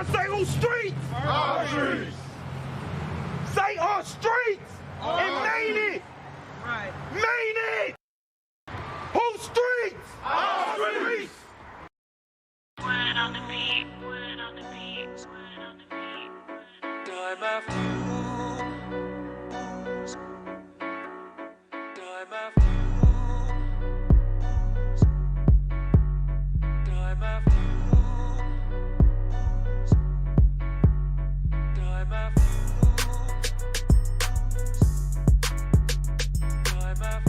Say on streets. Our streets. Say on streets. And main it. Right. Main it. Whose streets? Our streets. Word on the beat, word on the beat, word on the beat. Time after time after time after time after time after time after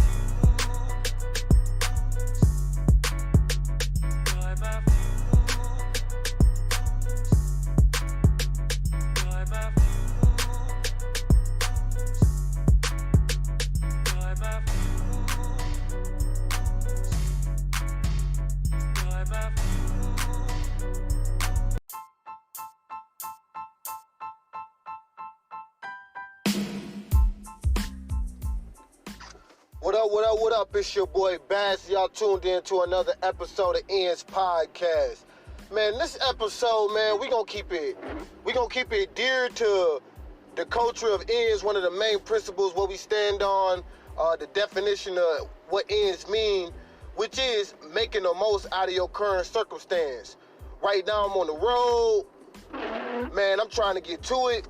What up? It's your boy Bass. Y'all tuned in to another episode of Ian's Podcast. Man, this episode, man, we gonna keep it dear to the culture of ends, one of the main principles what we stand on, the definition of what ends mean, which is making the most out of your current circumstance. Right now I'm on the road, man, I'm trying to get to it.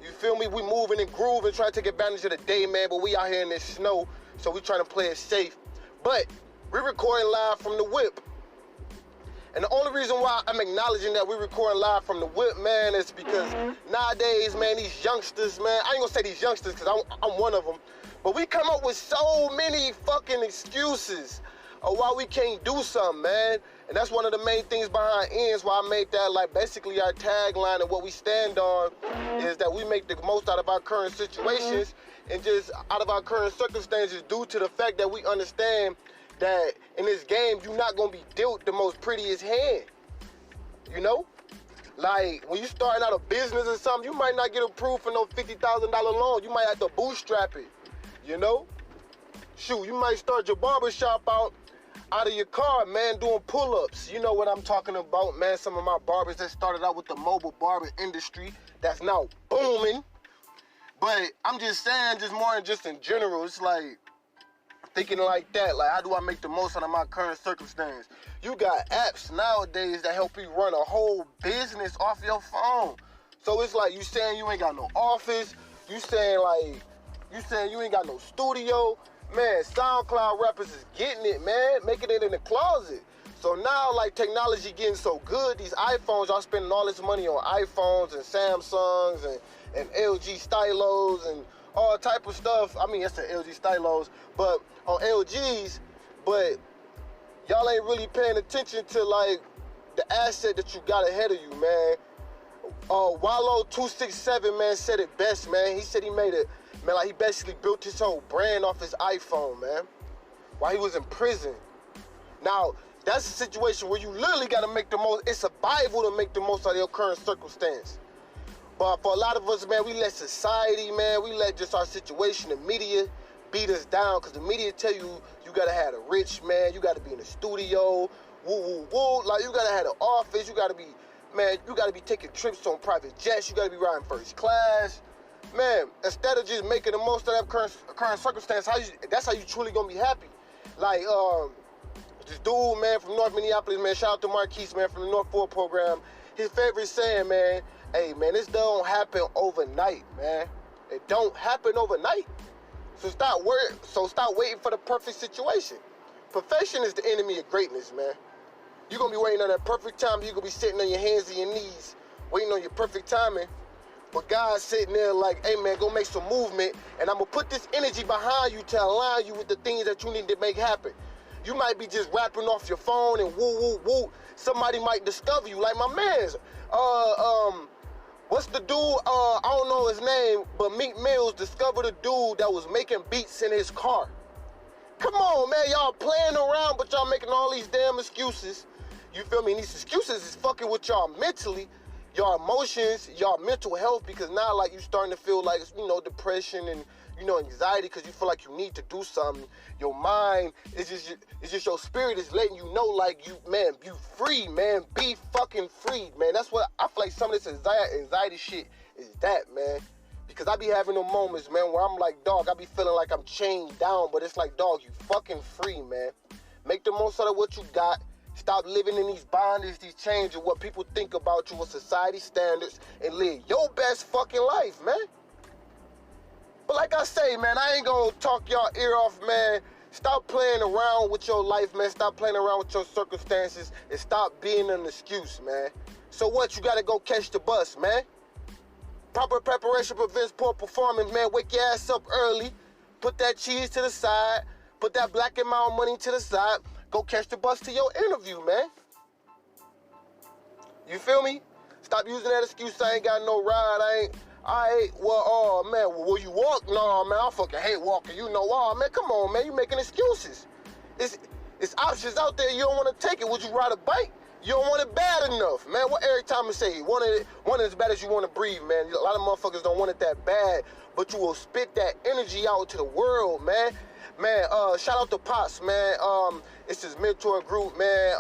You feel me? We moving and grooving, trying to take advantage of the day, man, but we out here in this snow, so we trying to play it safe. But we're recording live from the whip. And the only reason why I'm acknowledging that we're recording live from the whip, man, is because nowadays, man, these youngsters, man, I ain't gonna say these youngsters because I'm one of them, but we come up with so many fucking excuses of why we can't do something, man. And that's one of the main things behind ends, why I made that, like, basically our tagline and what we stand on is that we make the most out of our current situations and just out of our current circumstances due to the fact that we understand that in this game, you're not gonna be dealt the most prettiest hand, you know? Like, when you starting out a business or something, you might not get approved for no $50,000 loan. You might have to bootstrap it, you know? Shoot, you might start your barbershop out of your car, man, doing pull-ups. You know what I'm talking about, man. Some of my barbers that started out with the mobile barber industry that's now booming. But I'm just saying, just more than just in general, it's like, thinking like that, like how do I make the most out of my current circumstance? You got apps nowadays that help you run a whole business off your phone. So it's like you saying you ain't got no office, you saying you ain't got no studio. Man, SoundCloud rappers is getting it, man, making it in the closet. So now, like, technology getting so good, these iPhones, y'all spending all this money on iPhones and Samsungs and LG stylos and all type of stuff. I mean, it's the LG stylos, but on LGs, but y'all ain't really paying attention to, like, the asset that you got ahead of you, man. Wallow267, man, said it best, man. He said he made it, man, like he basically built his whole brand off his iPhone, man, while he was in prison. Now, that's a situation where you literally got to make the most, it's survival to make the most out of your current circumstance. But for a lot of us, man, we let society, man, we let just our situation, the media, beat us down. Because the media tell you, you got to have a rich, man, you got to be in the studio, woo. Like, you got to have an office, you got to be, man, you got to be taking trips on private jets, you got to be riding first class. Man, instead of just making the most of that current circumstance, that's how you truly going to be happy. Like, this dude, man, from North Minneapolis, man, shout out to Marquise, man, from the North 4 program. His favorite saying, man, hey, man, this don't happen overnight, man. It don't happen overnight. So stop waiting for the perfect situation. Perfection is the enemy of greatness, man. You're going to be waiting on that perfect time. You're going to be sitting on your hands and your knees, waiting on your perfect timing. But God's sitting there like, hey, man, go make some movement, and I'm going to put this energy behind you to align you with the things that you need to make happen. You might be just rapping off your phone and woo. Somebody might discover you, like my man's. What's the dude? I don't know his name, but Meek Mills discovered a dude that was making beats in his car. Come on, man, y'all playing around, but y'all making all these damn excuses. You feel me? And these excuses is fucking with y'all mentally. your emotions, your mental health, because now like you starting to feel like, you know, depression and, you know, anxiety because you feel like you need to do something. Your mind is just your spirit is letting you know, like, you free, man. Be fucking free, man. That's what I feel like some of this anxiety shit is that, man. Because I be having them moments, man, where I'm like, dog, I be feeling like I'm chained down, but it's like, dog, you fucking free, man. Make the most out of what you got. Stop living in these bondages, these chains of what people think about you, what society standards, and live your best fucking life, man. But like I say, man, I ain't gonna talk y'all ear off, man. Stop playing around with your life, man. Stop playing around with your circumstances and stop being an excuse, man. So what? You gotta go catch the bus, man. Proper preparation prevents poor performance, man. Wake your ass up early. Put that cheese to the side. Put that black and mild money to the side. Go catch the bus to your interview, man. You feel me? Stop using that excuse, I ain't got no ride, will you walk? No, man, I fucking hate walking. You know, man, come on, man, you making excuses. It's options out there, you don't want to take it. Would you ride a bike? You don't want it bad enough, man. What Eric Thomas say? Want it as bad as you want to breathe, man. A lot of motherfuckers don't want it that bad, but you will spit that energy out to the world, man. Man, shout out to Pops, man. It's his mentor group, man.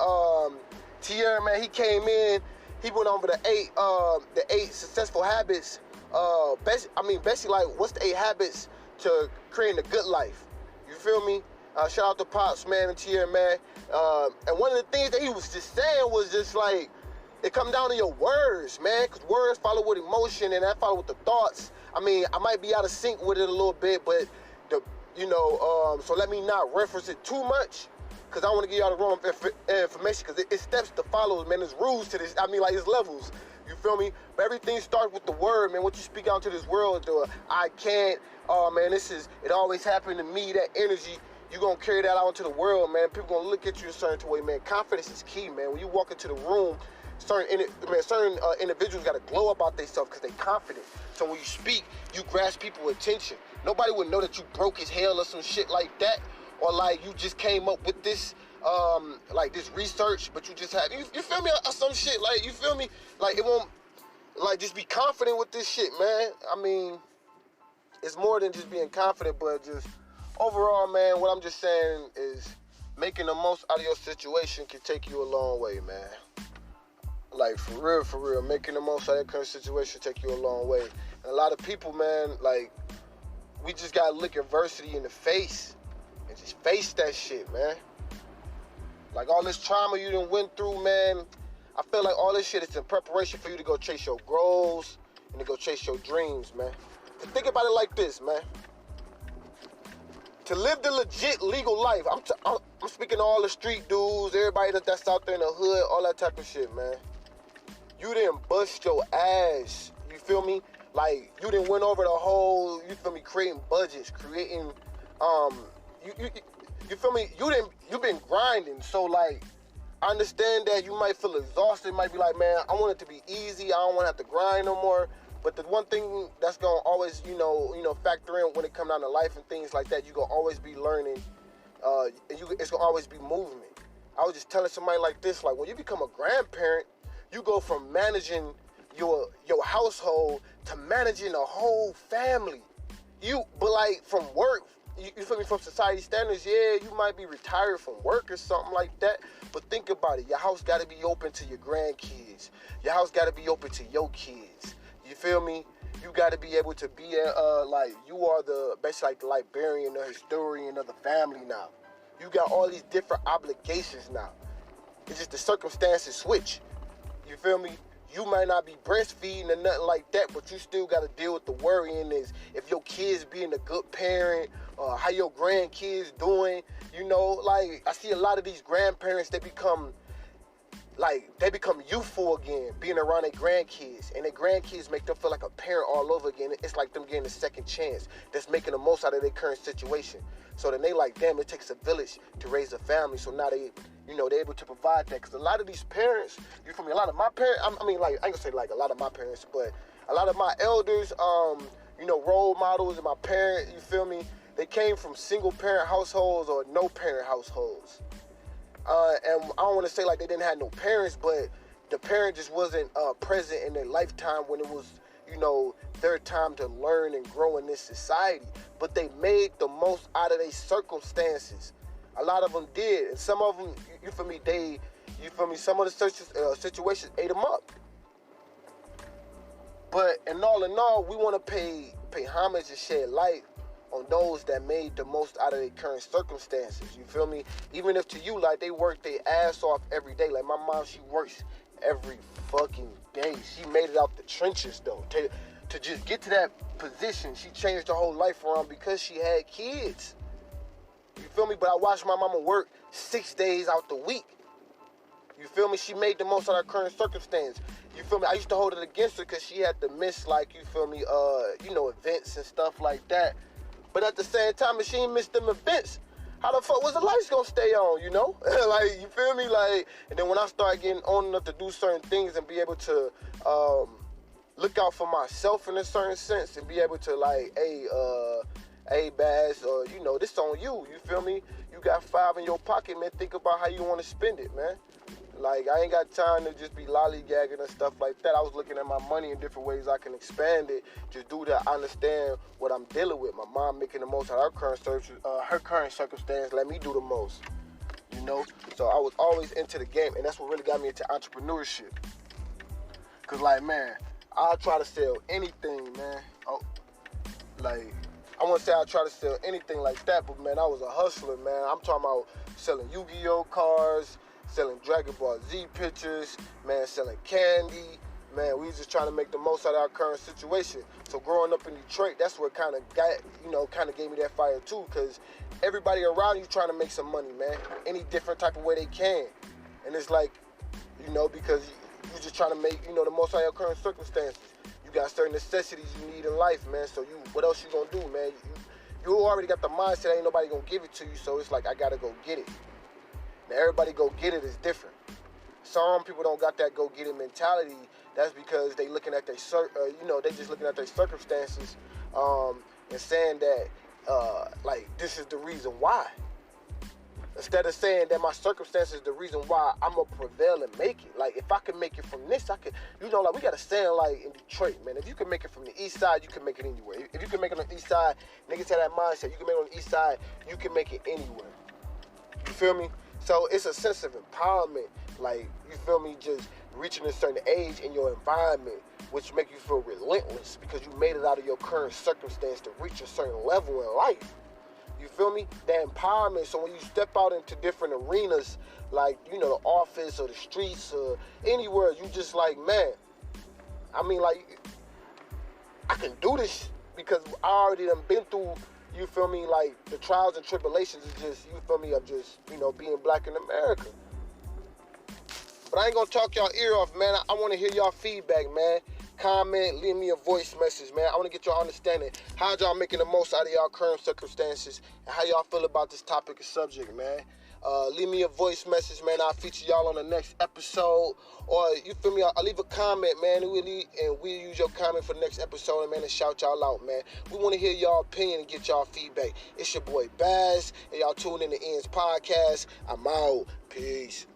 Tierra, man, he came in. He went over the eight successful habits. Basically, like, what's the 8 habits to creating a good life? You feel me? Shout out to Pops, man, and Tierra, man. And one of the things that he was just saying was just like, it come down to your words, man, because words follow with emotion, and that follow with the thoughts. I mean, I might be out of sync with it a little bit, but so let me not reference it too much, because I want to give y'all the wrong information, because it steps to follow, man. There's rules to this. I mean, like, it's levels. You feel me? But everything starts with the word, man. What you speak out to this world, I can't, man, it always happened to me, that energy. You're going to carry that out into the world, man. People going to look at you a certain way, man. Confidence is key, man. When you walk into the room, certain individuals got to glow up out themselves because they're confident. So when you speak, you grasp people's attention. Nobody would know that you broke as hell or some shit like that, or like you just came up with this, like this research, but you just had, you feel me, or some shit, like, you feel me? Like, it won't, like, just be confident with this shit, man. I mean, it's more than just being confident, but just overall, man, what I'm just saying is making the most out of your situation can take you a long way, man. Like, for real, making the most out of that current situation take you a long way. And a lot of people, man, like, we just gotta look adversity in the face and just face that shit, man. Like, all this trauma you done went through, man, I feel like all this shit is in preparation for you to go chase your goals and to go chase your dreams, man. And think about it like this, man. To live the legit legal life, I'm speaking to all the street dudes, everybody that's out there in the hood, all that type of shit, man. You didn't bust your ass, you feel me? Like, you didn't went over the whole, you feel me, creating budgets, creating, you feel me? You've been grinding, so like, I understand that you might feel exhausted, might be like, man, I want it to be easy, I don't want to have to grind no more. But the one thing that's gonna always, factor in when it comes down to life and things like that, you gonna always be learning, it's gonna always be movement. I was just telling somebody like this, like, when you become a grandparent, you go from managing your household to managing a whole family. But like, from work, you feel me, from society standards, yeah, you might be retired from work or something like that, but think about it, your house gotta be open to your grandkids. Your house gotta be open to your kids. You feel me? You got to be able to be, like, you are basically like the librarian, the historian of the family now. You got all these different obligations now. It's just the circumstances switch. You feel me? You might not be breastfeeding or nothing like that, but you still got to deal with the worrying is if your kids being a good parent, how your grandkids doing. Like, I see a lot of these grandparents, they become youthful again, being around their grandkids, and their grandkids make them feel like a parent all over again. It's like them getting a second chance. That's making the most out of their current situation. So then they like, damn, it takes a village to raise a family. So now they're able to provide that. Because a lot of these parents, you feel me? A lot of my parents, I ain't gonna say like a lot of my parents, but a lot of my elders, role models and my parents, you feel me? They came from single parent households or no parent households. And I don't want to say like they didn't have no parents, but the parent just wasn't present in their lifetime when it was, you know, their time to learn and grow in this society. But they made the most out of their circumstances. A lot of them did, and some of them, you feel me, some of the situations ate them up. But in all, we want to pay homage and shed light on those that made the most out of their current circumstances. You feel me? Even if to you, like, they work their ass off every day. Like my mom, she works every fucking day. She made it out the trenches though. To just get to that position, she changed her whole life around because she had kids. You feel me? But I watched my mama work 6 days out the week. You feel me? She made the most out of her current circumstance. You feel me? I used to hold it against her because she had to miss, like, you feel me, you know, events and stuff like that. But at the same time, if she ain't missed them events, how the fuck was the lights gonna stay on, you know? Like, you feel me? Like, and then when I start getting on enough to do certain things and be able to look out for myself in a certain sense and be able to, like, hey, Baz, you know, this on you feel me? You got $5 in your pocket, man. Think about how you want to spend it, man. Like, I ain't got time to just be lollygagging and stuff like that. I was looking at my money in different ways I can expand it. Just do that. I understand what I'm dealing with. My mom making the most out of her current circumstance. Let me do the most, you know? So I was always into the game, and that's what really got me into entrepreneurship. Because, like, man, I'll try to sell anything, man. Like, I wouldn't say I try to sell anything like that, but, man, I was a hustler, man. I'm talking about selling Yu-Gi-Oh cards, selling Dragon Ball Z pictures, man, selling candy. Man, we was just trying to make the most out of our current situation. So growing up in Detroit, that's what kind of gave me that fire too, because everybody around you trying to make some money, man, any different type of way they can. And it's like, you know, because you just trying to make, you know, the most out of your current circumstances. You got certain necessities you need in life, man, so what else you gonna do, man? You already got the mindset, ain't nobody gonna give it to you, so it's like, I gotta go get it. Now, everybody go get it is different. Some people don't got that go get it mentality. That's because they looking at their, they just looking at their circumstances, and saying that, like, this is the reason why. Instead of saying that my circumstances is the reason why I'm gonna prevail and make it. Like, if I can make it from this, I can, you know, like, we got a saying, like, in Detroit, man, if you can make it from the east side, you can make it anywhere. If you can make it on the east side, niggas have that mindset, you can make it on the east side, you can make it anywhere. You feel me? So it's a sense of empowerment, like, you feel me, just reaching a certain age in your environment, which make you feel relentless because you made it out of your current circumstance to reach a certain level in life. You feel me? That empowerment, so when you step out into different arenas, like, you know, the office or the streets or anywhere, you just like, man, I mean, like, I can do this because I already done been through, you feel me, like, the trials and tribulations is just, you feel me, of just, you know, being black in America. But I ain't gonna talk y'all ear off, man. I wanna hear y'all feedback, man. Comment, leave me a voice message, man. I wanna get y'all understanding how y'all making the most out of y'all current circumstances and how y'all feel about this topic and subject, man. Leave me a voice message, man. I'll feature y'all on the next episode. Or, you feel me, I'll leave a comment, man, and we'll use your comment for the next episode, man, and shout y'all out, man. We want to hear y'all opinion and get y'all feedback. It's your boy Baz, and y'all tune in to Ian's podcast. I'm out. Peace.